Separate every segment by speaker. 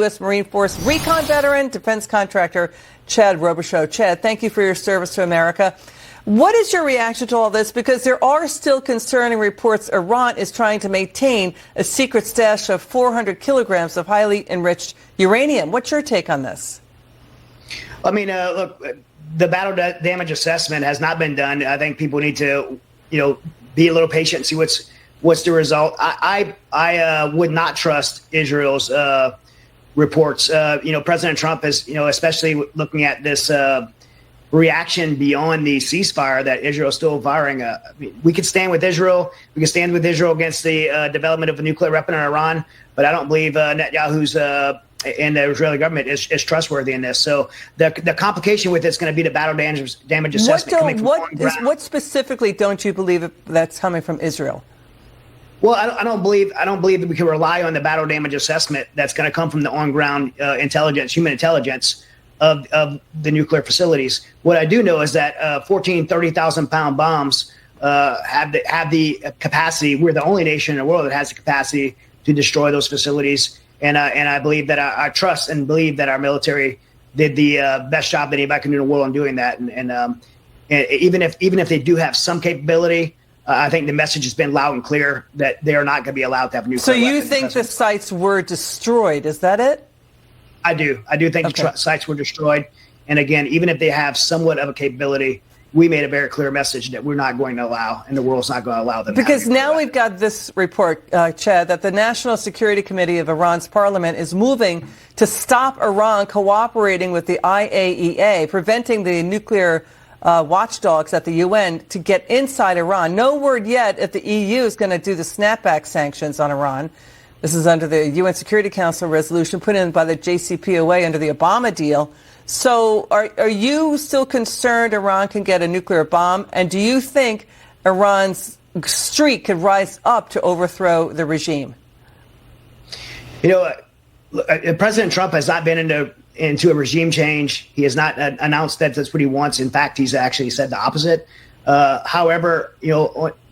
Speaker 1: U.S. Marine Force recon veteran, defense contractor Chad Robichaux. Chad, thank you for your service to America. What is your reaction to all this? Because there are still concerning reports Iran is trying to maintain a secret stash of 400 kilograms of highly enriched uranium. What's your take on this?
Speaker 2: I mean, look, the battle damage assessment has not been done. I think people need to, be a little patient and see what's the result. I would not trust Israel's reports. President Trump is, especially looking at this reaction beyond the ceasefire that Israel is still firing. I mean, we could stand with Israel. We could stand with Israel against the development of a nuclear weapon in Iran, but I don't believe Netanyahu's and the Israeli government is trustworthy in this. So the complication with it's going to be the battle damage assessment.
Speaker 1: What specifically don't you believe that's coming from Israel?
Speaker 2: Well, I don't believe that we can rely on the battle damage assessment that's going to come from the on-ground intelligence, human intelligence of the nuclear facilities. What I do know is that 14, 30,000-pound bombs have the capacity. We're the only nation in the world that has the capacity to destroy those facilities. And I believe that I trust and believe that our military did the best job that anybody can do in the world on doing that. And even if they do have some capability, I think the message has been loud and clear that they are not going to be allowed to have a nuclear weapon.
Speaker 1: So you think the sites were destroyed? Is that it?
Speaker 2: I do. I do think the sites were destroyed. And again, even if they have somewhat of a capability, we made a very clear message that we're not going to allow, and the world's not going to allow them.
Speaker 1: Because now we've got this report, Chad, that the National Security Committee of Iran's parliament is moving to stop Iran cooperating with the IAEA, preventing the nuclear watchdogs at the UN to get inside Iran. No word yet if the EU is going to do the snapback sanctions on Iran. This is under the UN Security Council resolution put in by the JCPOA under the Obama deal. So are you still concerned Iran can get a nuclear bomb? And do you think Iran's streak could rise up to overthrow the regime?
Speaker 2: President Trump has not been into a regime change. He has not announced that that's what he wants. In fact, he's actually said the opposite. However,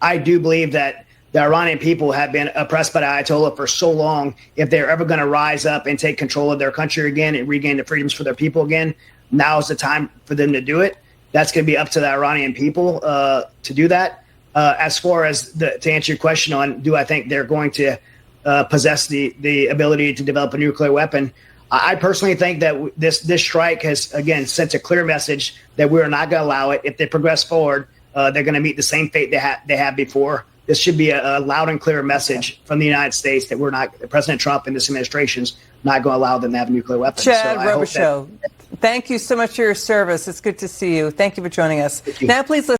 Speaker 2: I do believe that the Iranian people have been oppressed by the Ayatollah for so long. If they're ever going to rise up and take control of their country again and regain the freedoms for their people again, now is the time for them to do it. That's going to be up to the Iranian people to do that. As far as to answer your question on, do I think they're going to possess the ability to develop a nuclear weapon? I personally think that this strike has, again, sent a clear message that we are not going to allow it. If they progress forward, they're going to meet the same fate they had before. This should be a loud and clear message from the United States that President Trump and this administration is not going to allow them to have a nuclear weapon.
Speaker 1: Chad Robichaux, thank you so much for your service. It's good to see you. Thank you for joining us. Now, please listen.